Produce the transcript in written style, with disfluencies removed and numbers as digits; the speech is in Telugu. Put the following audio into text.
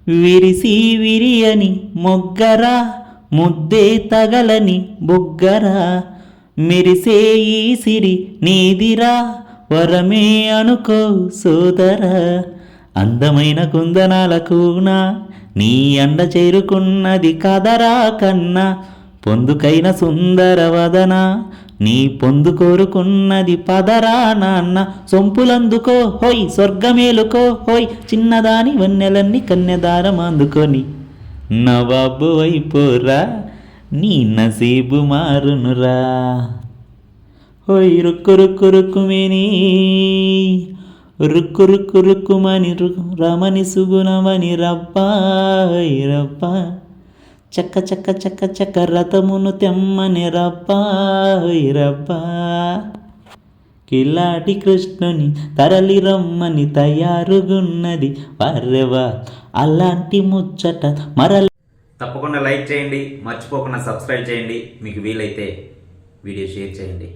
విరిసి విరియని మొగ్గరా, ముద్దే తగలని బుగ్గరా, మెరిసే ఈ సిరి నీదిరా, వరమే అనుకో సోదరా. అందమైన కుందనాల కూన నీ అండ చేరుకున్నది కదరా కన్నా, పొందుకైన సుందర వదన నీ పొందు కోరుకున్నది పదరా నాన్న. సొంపులందుకో హోయ్ స్వర్గమేలుకో హోయ్, చిన్నదాని వన్నెలన్నీ కన్యదారం అందుకొని నవాబు అయిపోరా, నీ నసీబు మారునురా. హోయ్ రుక్కు రుక్కు రుక్కుమిని రుక్కు రుక్కు రుక్కుమని రమని సుగుణమని రబ్బా రబ్బా, చక్క చక్క చక్క చక్క రథమును తెమ్మని రబ్బా రబ్బా. కిలాటి కృష్ణుని తరలి రమ్మని తయారుగున్నది వారెవా, అలాంటి ముచ్చట మరల. తప్పకుండా లైక్ చేయండి, మర్చిపోకుండా సబ్స్క్రైబ్ చేయండి, మీకు వీలైతే వీడియో షేర్ చేయండి.